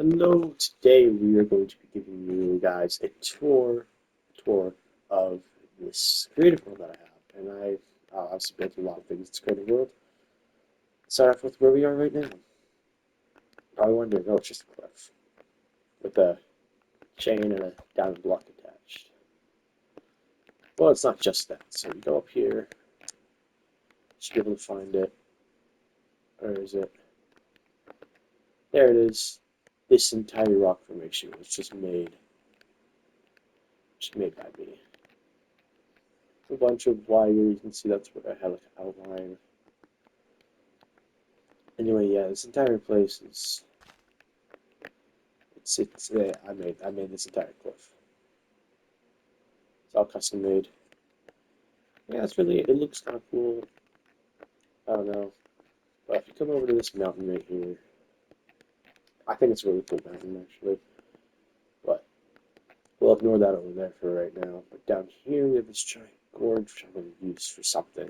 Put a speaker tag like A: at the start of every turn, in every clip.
A: Hello, today we are going to be giving you guys a tour of this creative world that I have. And I've obviously built a lot of things in this creative world. Start off with where we are right now. Probably wondering, oh, it's just a cliff with a chain and a diamond block attached. Well, it's not just that. So we go up here, should be able to find it. Where is it? There it is. This entire rock formation was just made by me. A bunch of wire. You can see that's where I had like an outline. Anyway, yeah, this entire place is it's I made this entire cliff. It's all custom made. Yeah, it's really it looks kind of cool. I don't know, but if you come over to this mountain right here, I think it's a really cool mountain actually. But we'll ignore that over there for right now. But down here we have this giant gorge which I'm going to use for something.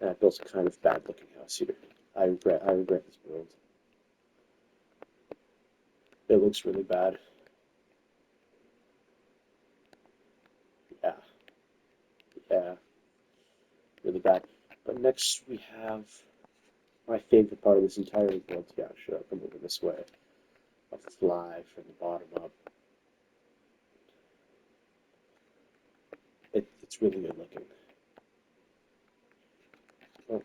A: And I built a kind of bad looking house here. I regret this build. It looks really bad. Yeah, yeah, really bad. But next we have my favorite part of this entire world. Yeah, should I come over this way? I'll fly from the bottom up. It's really good looking. Oh,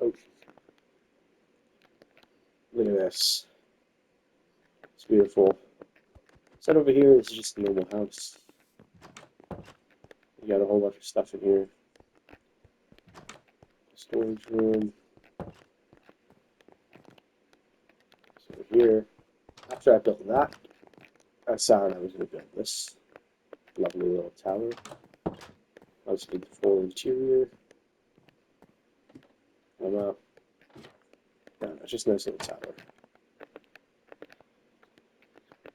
A: oh, look at this. It's beautiful. Set over here, this is just a normal house. You got a whole bunch of stuff in here. Storage room. So over here, after I built that, I decided I was going to build this lovely little tower. I just did the full interior. I'm up. Yeah, it's just a nice little tower.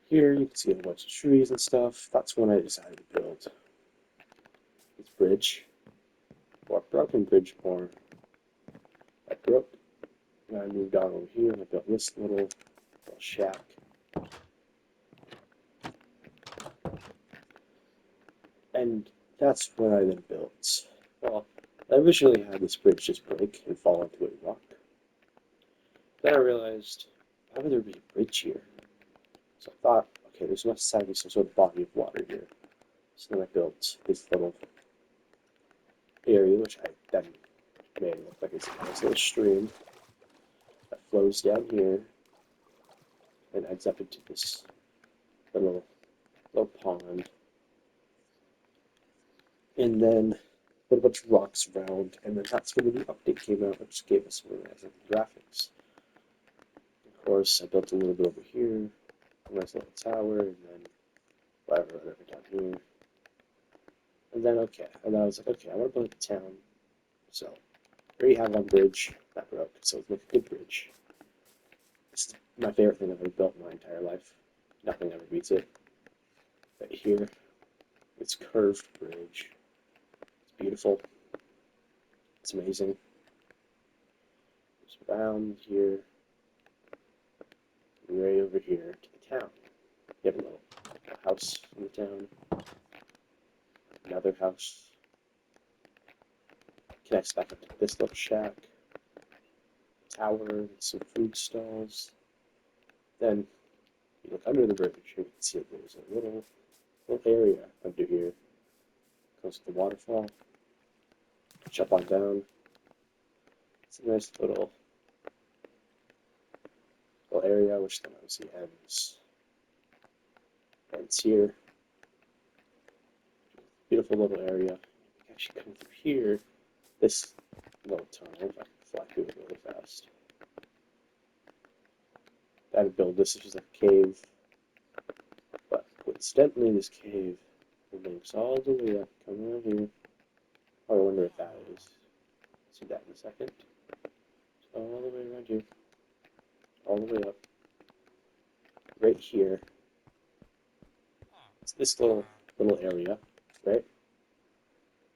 A: Here you can see a bunch of trees and stuff. That's when I decided to build this bridge, or broken bridge more. I broke, and I moved on over here and I built this little shack. And that's what I then built. Well, I originally had this bridge just break and fall into a rock. Then I realized, why would there be a bridge here? So I thought, okay, there's must be some sort of body of water here. So then I built this little area, which I then made it look like it's a nice little stream that flows down here and ends up into this little pond. And then put a bunch of rocks around, and then that's when the new update came out, which gave us more amazing graphics. Of course, I built a little bit over here, a nice little tower, and then whatever down here. And then and I was like, okay, I want to build a town. So here you have one bridge that broke, so let's make a good bridge. It's my favorite thing I've ever built in my entire life. Nothing ever beats it. But here, it's curved bridge. It's beautiful. It's amazing. It's around here, right over here to the town. You have a little house in the town, another house connects back up to this little shack, tower, some food stalls. Then you look under the bridge, you can see that there's a little area under here, close to the waterfall. Jump on down. It's a nice little area, which then obviously ends here. Beautiful little area. You can actually come through here. This little tunnel, if I can fly through it really fast. I had to build this. This was a cave, but coincidentally, this cave links all the way up. Come around here. Oh, I wonder if that is. See that in a second. All the way around here, all the way up, right here. It's this little area, right?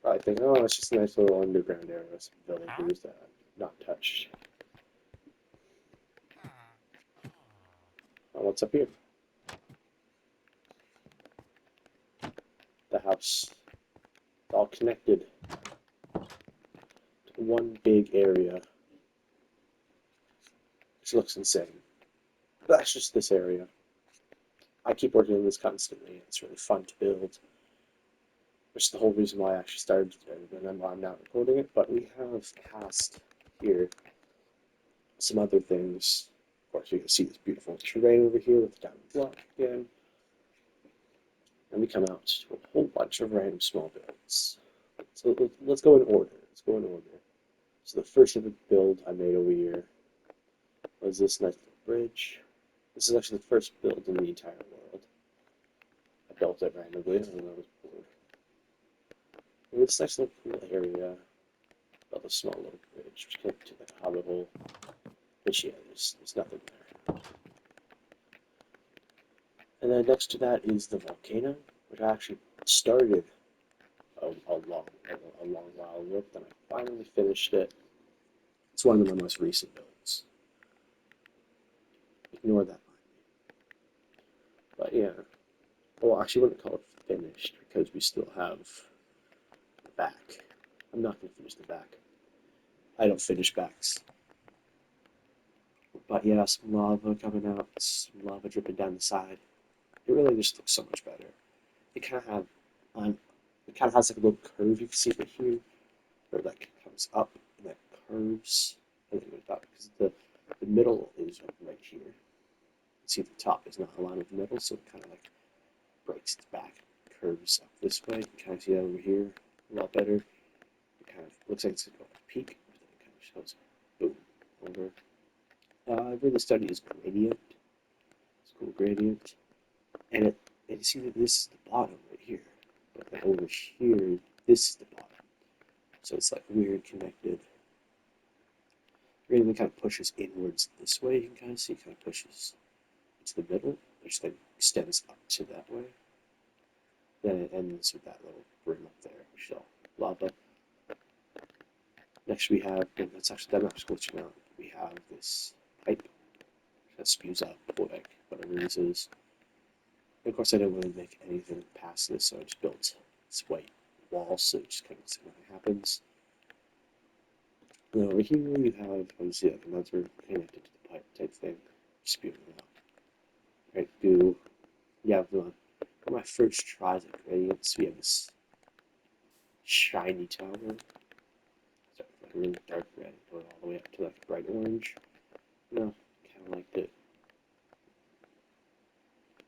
A: Probably think, oh, it's just a nice little underground area with some villagers that not touched. what's up here? The house. All connected to one big area, which looks insane. But that's just this area. I keep working on this constantly. It's really fun to build, which is the whole reason why I actually started today, and then why I'm not recording it. But we have cast here some other things. Of course, you can see this beautiful terrain over here with the diamond block again. And we come out to a whole bunch of random small builds. So let's go in order. Let's go in order. So the first ever build I made over here was this nice little bridge. This is actually the first build in the entire world. I built it randomly when I was bored. And this nice little cool area. Built a small little bridge, which connected to the hobbit hole. Which yeah, there's nothing there. And then next to that is the volcano, which I actually started a long while with, and I finally finished it. It's one of my most recent builds. Ignore that line. But yeah, well, actually, I wouldn't call it finished because we still have the back. I'm not going to finish the back. I don't finish backs. But yeah, some lava coming out, some lava dripping down the side. It really just looks so much better. It kind of it kind of has like a little curve you can see right here, where it like comes up and then curves and then goes back because the middle is right here. You see the top is not aligned with the middle, so it kind of like breaks its back, curves up this way. You kind of see that over here a lot better. It kind of looks like it's going to peak, but then it kind of shows boom over. I really studied is gradient. It's cool gradient, and you see that this is the bottom right here, but then over here this is the bottom. So it's like weird connected. Gradient kind of pushes inwards this way. You can kind of see it kind of pushes to the middle, which then extends up to that way. Then it ends with that little rim up there, which is all lava. Next we have, and that's actually that map's glitching out. We have this pipe that spews out like whatever this is. And of course, I didn't really make anything past this, so I just built this white wall, so it just kind of see what happens. And over here you have, obviously, like another connected to the pipe type thing, spewing out. Right, goo. You have one of my first tries at gradients. We have this shiny tower. Started like a really dark red, going all the way up to like a bright orange. You know, kind of liked it.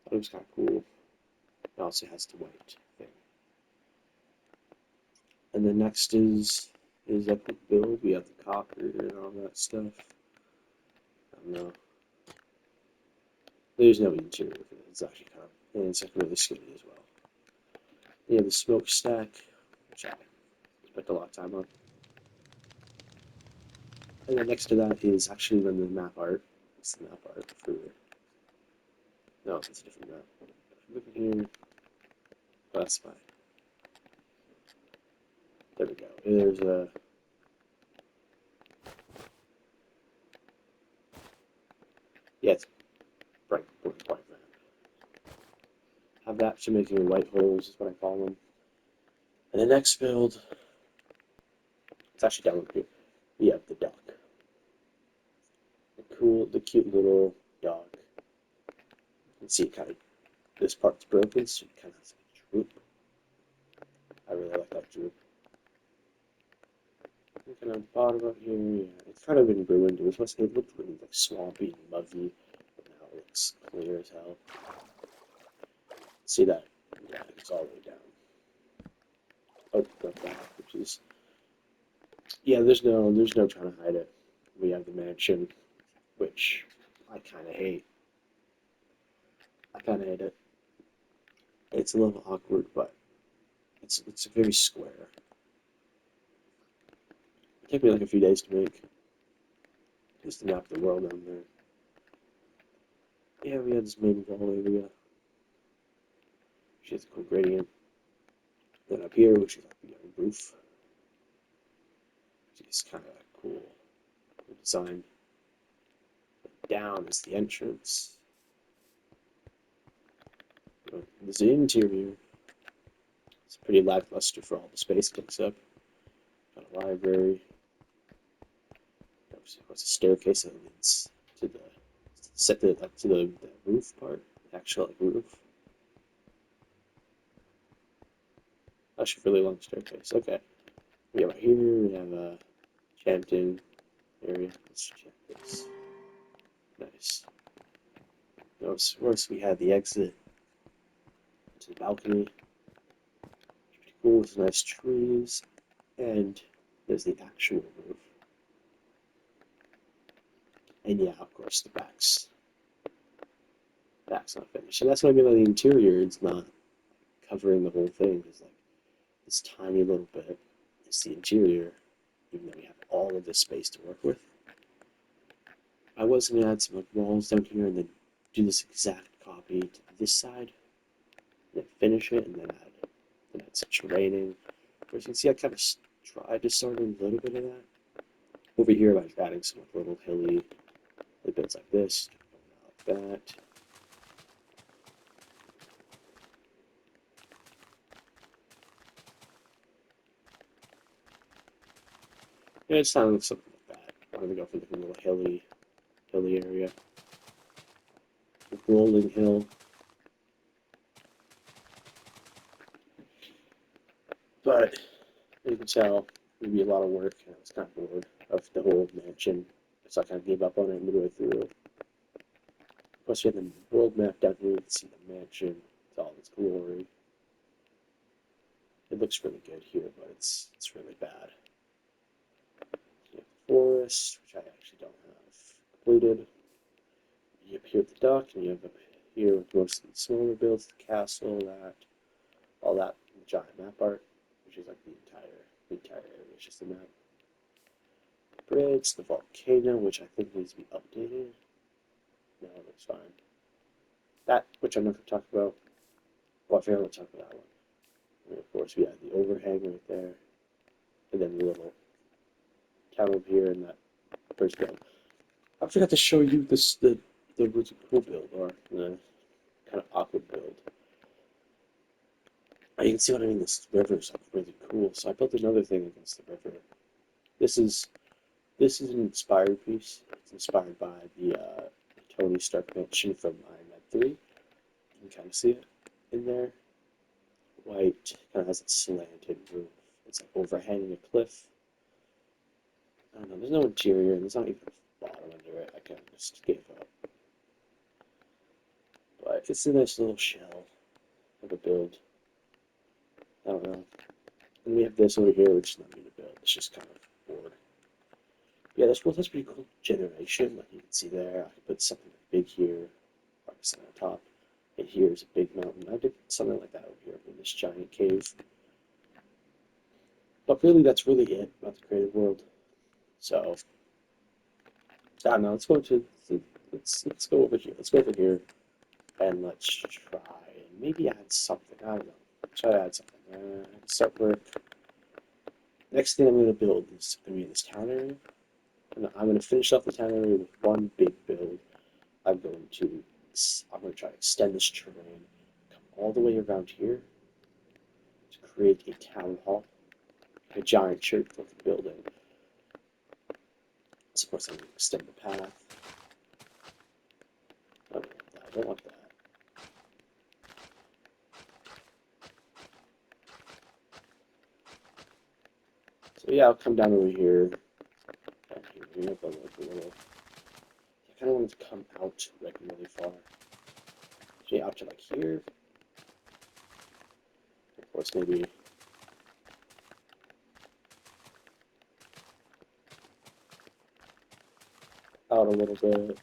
A: Thought it was kind of cool. It also has the white thing. And then next is like the build. We have the copper and all that stuff. I don't know. There's no interior for it. It's actually kind of, and it's like really skinny as well. You have the smokestack, which I spent a lot of time on. And then next to that is actually the map art. It's the map art for. No, it's a different map. Look at here. Oh, that's fine. There we go. There's a. Yeah, it's bright map. Have that to making white holes is what I call them. And the next build, it's actually down here. We have the duck. The cute little dog. You can see it kind of, this part's broken, so it kind of has a droop. I really like that droop. Looking on the bottom of here, yeah, it's kind of been ruined. It looked really like swampy and muggy, but now it looks clear as hell. See that? Yeah, it's all the way down. Oh, like that, which is, yeah, there's no trying to hide it. We have the mansion, which I kind of hate. I kind of hate it. It's a little awkward, but it's very square. It took me like a few days to make, just to map the world on there. Yeah, we had this main wall area. She has a cool gradient. Then up here, which is like the roof, which is kind of cool design. Down is the entrance. This interior. It's pretty lackluster for all the space it takes up. Got a library. What's a staircase that leads to the to the roof part, the actual roof. Actually, really long staircase. Okay. We have right here. We have a chanting area. Let's check this. Nice. Notice once we have the exit to the balcony. Pretty cool with nice trees, and there's the actual roof. And yeah, of course, the back's not finished. And that's what I mean by the interior. It's not covering the whole thing. It's like this tiny little bit is the interior, even though we have all of this space to work with. I was going to add some like walls down here and then do this exact copy to this side, then finish it, and then add some terraining. As you can see, I kind of tried to start a little bit of that. Over here, by adding some like, little hilly bits like this, like that. Yeah, it sounds something like that. I'm gonna go for like a little hilly area. A rolling hill. But you can tell it would be a lot of work. I was kind of bored of the whole mansion, so I kind of gave up on it midway through. Plus, we have the world map down here. You can see the mansion with all its glory. It looks really good here, but it's really bad. You have the forest, which I actually don't have completed. You have here at the dock, and you have up here with most of the smaller builds, the castle, all that giant map art, which is like the entire area. It's just a map. The bridge, the volcano, which I think needs to be updated. No, it looks fine. That, which I'm not going to talk about. Well, I forgot to talk about that one. And of course, we have the overhang right there, and then the little town over here and that first build. I forgot to show you the really cool build, or the kind of awkward build. You can see what I mean. This river is like really cool. So I built another thing against the river. This is an inspired piece. It's inspired by the Tony Stark mansion from Iron Man 3. You can kind of see it in there. White, kind of has a slanted roof. It's like overhanging a cliff. I don't know, there's no interior, and there's not even a bottom under it. I kind of just gave up. But it's a nice little shell of a build. I don't know. And we have this over here, which is not really a build. It's just kind of bored. Yeah, that's pretty cool generation. Like you can see there, I could put something big here, like on top. And here's a big mountain. I did something like that over here in this giant cave. But really, that's really it about the creative world. So, I don't know. Let's go over here. Let's go over here, and let's try and maybe add something. I don't know. Try to add something. Start work. Next thing I'm going to build is going to be this town area. And I'm going to finish off the town area with one big build. I'm going to try to extend this terrain, come all the way around here to create a town hall, a giant church-looking building. Of course, I'm going to extend the path. I don't want that. So yeah, I'll come down over here. And here, but like a little. I kind of want it to come out like really far. Actually, out to like here. Of course, maybe. Out a little bit.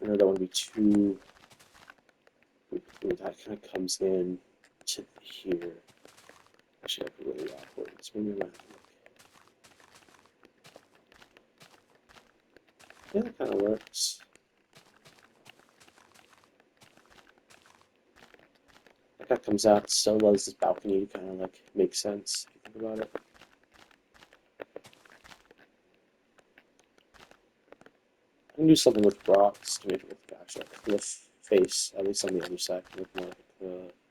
A: I know that want to be too. That kind of comes in to here. Actually, that'd be really awkward. So maybe I'm gonna yeah, that kind of works. That kind of comes out, so does this balcony kind of like makes sense if you think about it. I can do something with rocks to make it look actually like a cliff face, at least on the other side, can look more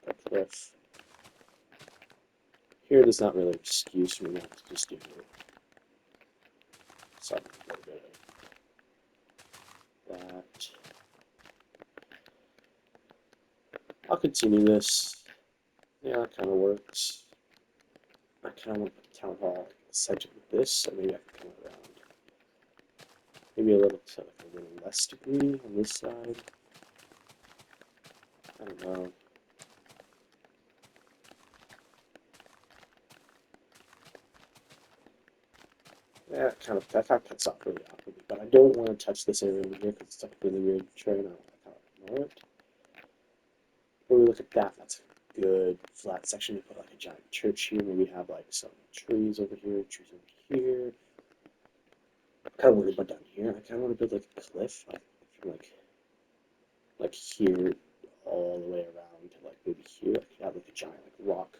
A: like a cliff. Here, there's not really an excuse for me not to just do something a little bit of that. I'll continue this. Yeah, that kind of works. I kind of want to put town hall center with this, so maybe I can come around. Maybe a little to like a little less degree on this side. I don't know. Yeah, that kind of cuts off really awkwardly, but I don't want to touch this area over here because it's like really weird terrain. I want to kind of ignore it. When we look at that, that's a good flat section. We put like a giant church here. Maybe have like some trees over here, trees over here. I'm kind of worried about down here. I kind of want to build like a cliff, from like here all the way around to like maybe here. I could have like a giant like rock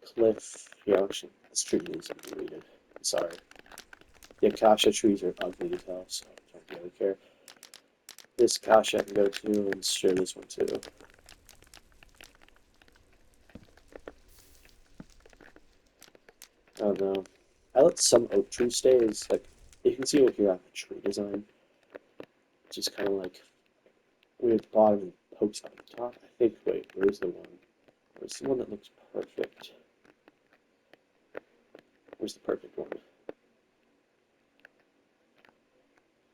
A: cliff. Yeah, actually, this tree needs to be weeded. I'm sorry. The acacia trees are ugly as hell, so I don't really care. This acacia I can go to and share this one too. I don't know. I let some oak trees stay. Is like you can see over here I have a tree design, which is kind of like weird at the bottom and pokes out the top. I think. Wait, where's the one? Where's the one that looks perfect? Where's the perfect one?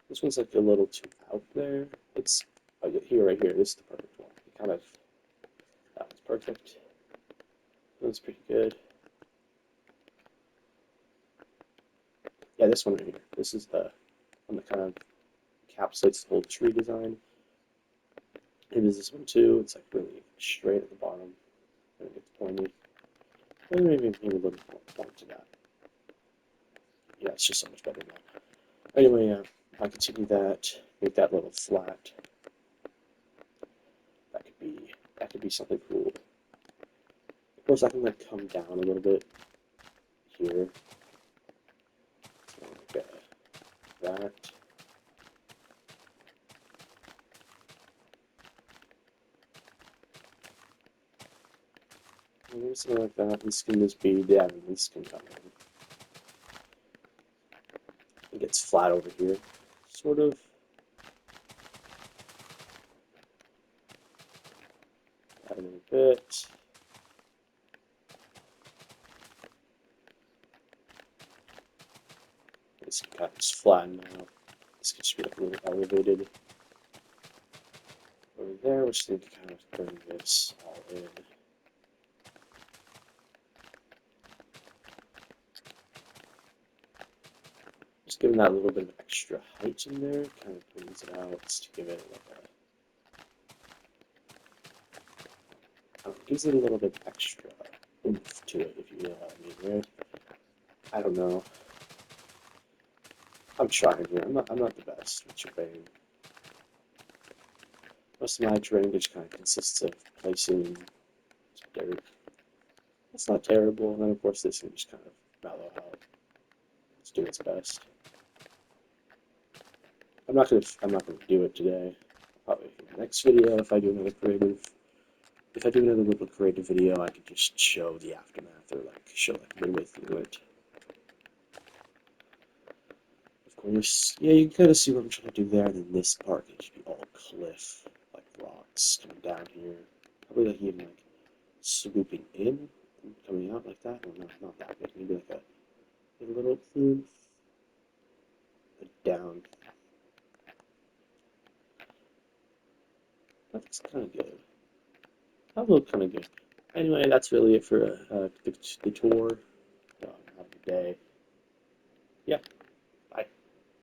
A: This one's like a little too out there. It's here, right here. This is the perfect one. It kind of that one's perfect. That one's pretty good. Yeah, this one right here. This is the one that kind of encapsulates the whole tree design. Maybe this one too. It's like really straight at the bottom, and it gets pointy. And maybe a little more point to that. Yeah, it's just so much better now. Anyway, if I continue that, make that little flat. That could be something cool. Of course, I can like come down a little bit here. Okay, that. Maybe something like that. This can just be, yeah, this can come in. It gets flat over here, sort of. Add a little bit. This can kind of just flatten out. This can just be like a little elevated over there, which then can kind of bring this all in. Just giving that a little bit of extra height in there, kind of brings it out to give it like gives it a little bit extra oomph to it, if you know what I mean, right? I don't know. I'm trying here. I'm not the best with terrain. Most of my terrain just kind of consists of placing dirt. It's not terrible, and then of course this can just kind of mellow out. Let's do its best. I'm not gonna do it today. Probably in the next video if I do another little creative video, I could just show the aftermath or like show like midway through it. Of course, yeah, you can kind of see what I'm trying to do there. And then this part can just be all cliff, like rocks coming down here. Probably like even like swooping in and coming out like that. No, not that big. Maybe like a little oomph down. That's kind of good. That looked kind of good. Anyway, that's really it for the tour. Have a good day. Yeah.